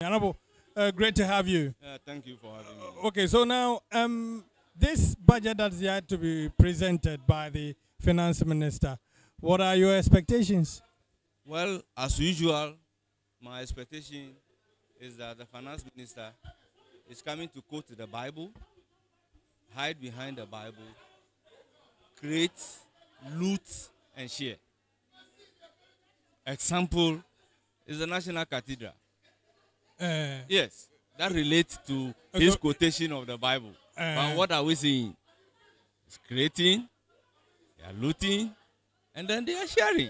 Honorable, great to have you. Thank you for having me. Okay, so now this budget that's yet to be presented by the finance minister, what are your expectations? Well, as usual, my expectation is that the finance minister is coming to quote the Bible, hide behind the Bible, create, loot, and share. Example is the National Cathedral. Yes, that relates to his quotation of the Bible. But what are we saying? It's creating, they are looting, and then they are sharing.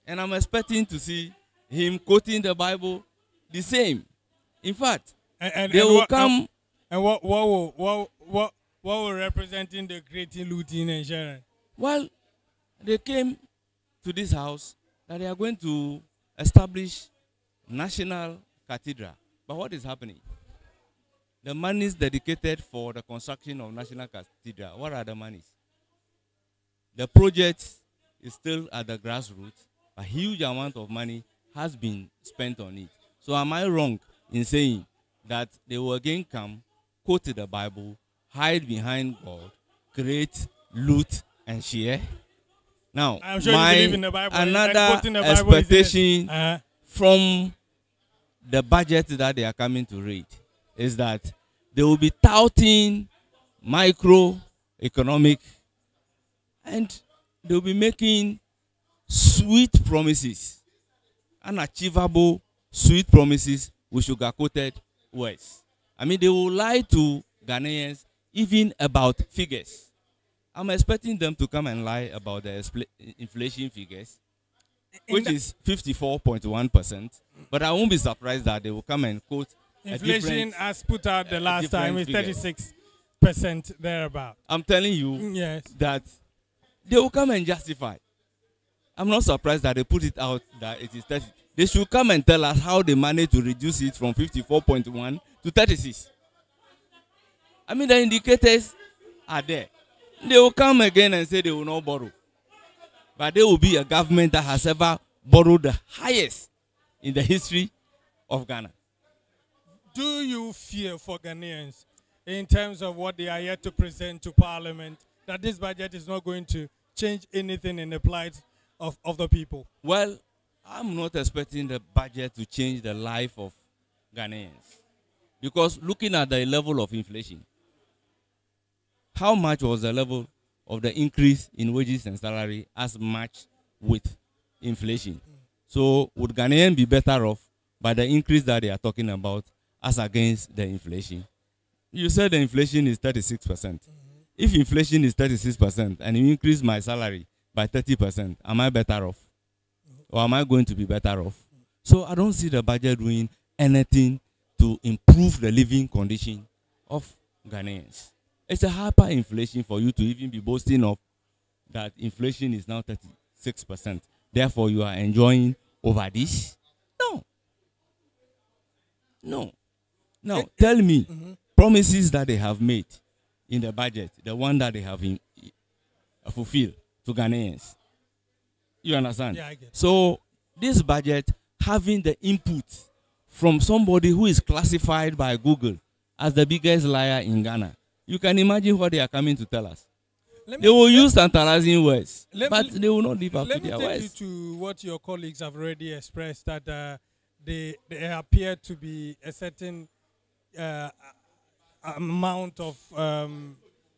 And I'm expecting to see him quoting the Bible the same. In fact, they will come. And what will representing the creating, looting, and sharing? Well, they came to this house that they are going to establish National Cathedral. But what is happening? The monies dedicated for the construction of National Cathedral, what are the monies? The project is still at the grassroots. A huge amount of money has been spent on it. So am I wrong in saying that they will again come, quote the Bible, hide behind God, create, loot, and share? Now, I'm sure you believe in the Bible. Another expectation from the budget that they are coming to read is that they will be touting microeconomic, and they will be making sweet promises, unachievable sweet promises with sugar-coated words. I mean, they will lie to Ghanaians even about figures. I'm expecting them to come and lie about the inflation figures, which is 54.1%. But I won't be surprised that they will come and quote inflation as put out the last time is 36% thereabout. I'm telling you that they will come and justify. I'm not surprised that they put it out that it is 30. They should come and tell us how they managed to reduce it from 54.1 to 36. I mean, the indicators are there. They will come again and say they will not borrow. But there will be a government that has ever borrowed the highest in the history of Ghana. Do you fear for Ghanaians in terms of what they are yet to present to Parliament, that this budget is not going to change anything in the plight of the people? Well, I'm not expecting the budget to change the life of Ghanaians. Because looking at the level of inflation, how much was the level of the increase in wages and salary as matched with inflation? So would Ghanaians be better off by the increase that they are talking about as against the inflation? You said the inflation is 36%. If inflation is 36% and you increase my salary by 30%, am I better off? Or am I going to be better off? So I don't see the budget doing anything to improve the living condition of Ghanaians. It's a hyperinflation for you to even be boasting of that inflation is now 36%. Therefore, you are enjoying over this? No. No. Now, tell me, promises that they have made in the budget, the one that they have fulfilled to Ghanaians. You understand? Yeah, I get it. So, this budget having the input from somebody who is classified by Google as the biggest liar in Ghana, you can imagine what they are coming to tell us. They will use tantalizing words, but they will not live up to their words. Let me take you to what your colleagues have already expressed, that they appear to be a certain amount of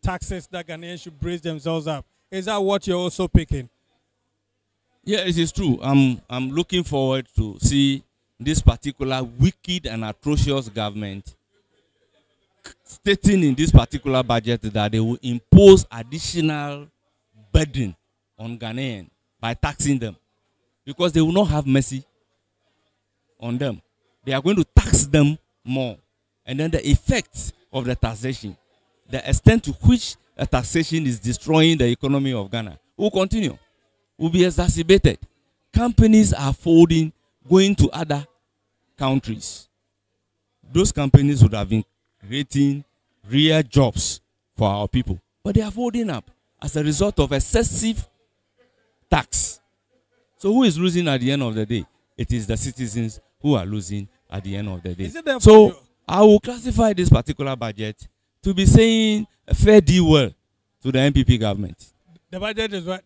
taxes that Ghanaians should brace themselves up. Is that what you're also picking? Yeah, it is true. I'm looking forward to see this particular wicked and atrocious government stating in this particular budget that they will impose additional burden on Ghanaians by taxing them, because they will not have mercy on them. They are going to tax them more. And then the effects of the taxation, the extent to which the taxation is destroying the economy of Ghana, will continue, will be exacerbated. Companies are folding, going to other countries. Those companies would have been creating real jobs for our people, but they are folding up as a result of excessive tax. So who is losing at the end of the day? It is the citizens who are losing at the end of the day. Is it So I will classify this particular budget to be saying a fair deal well to the MPP government. The budget is what?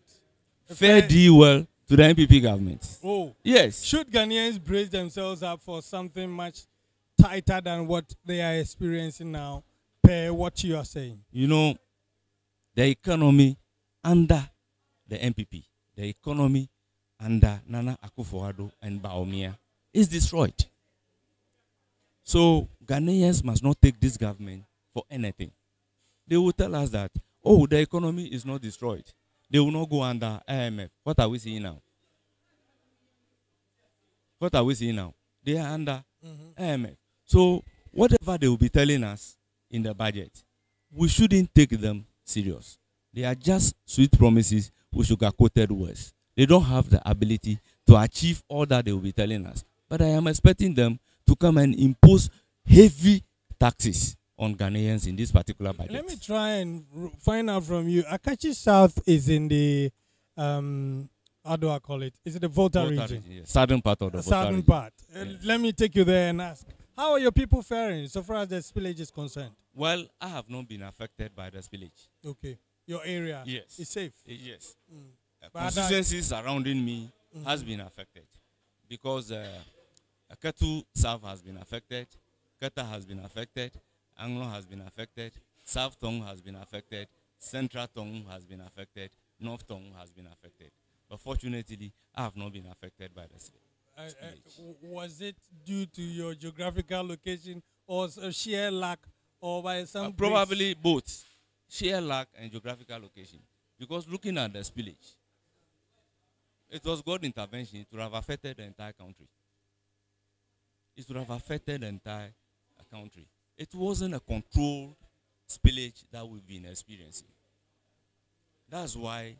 Fair deal well to the MPP government. Oh. Yes. Should Ghanaians brace themselves up for something much tighter than what they are experiencing now, per what you are saying? You know, the economy under the MPP, the economy under Nana Akufo-Addo and Bawumia is destroyed. So Ghanaians must not take this government for anything. They will tell us that, oh, the economy is not destroyed. They will not go under IMF. What are we seeing now? What are we seeing now? They are under IMF. So whatever they will be telling us in the budget, we shouldn't take them serious. They are just sweet promises with sugar-coated words. They don't have the ability to achieve all that they will be telling us. But I am expecting them to come and impose heavy taxes on Ghanaians in this particular budget. Let me try and find out from you. Akatsi South is in the, how do I call it? Is it the Volta region? Yes. Southern part of the Volta southern region. part. Yes. Let me take you there and ask, how are your people faring so far as the spillage is concerned? Well, I have not been affected by the spillage. Okay. Your area is safe? Yes. Constituencies surrounding me has been affected because Akatsi South has been affected, Kata has been affected, Anglo has been affected, South Tongue has been affected, Central Tongue has been affected, North Tongue has been affected. But fortunately, I have not been affected by the spillage. Was it due to your geographical location or sheer lack or by some probably both, sheer lack and geographical location. Because looking at the spillage, it was God's intervention to have affected the entire country. It would have affected the entire country. It wasn't a controlled spillage that we've been experiencing. That's why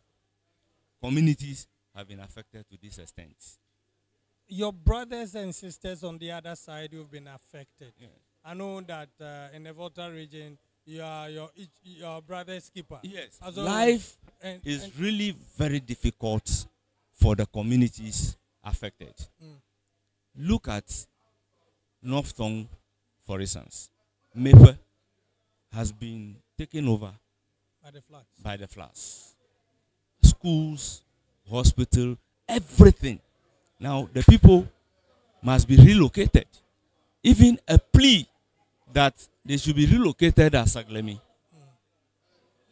communities have been affected to this extent. Your brothers and sisters on the other side who've been affected. Yeah. I know that in the Volta region, you are your brother's keeper. Yes. Life is really very difficult for the communities affected. Look at North Tongue, for instance. Mepe has been taken over by the floods. Schools, hospital, everything. Now the people must be relocated. Even a plea that they should be relocated at Saglemi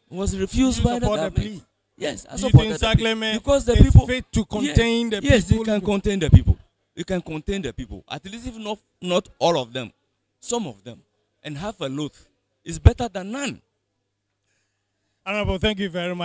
was refused by the government. Yes, I supported the plea. Because the people fit to contain the people. Yes, it can contain the people. You can contain the people. At least if not all of them, some of them, and have a lot is better than none. Honorable, thank you very much.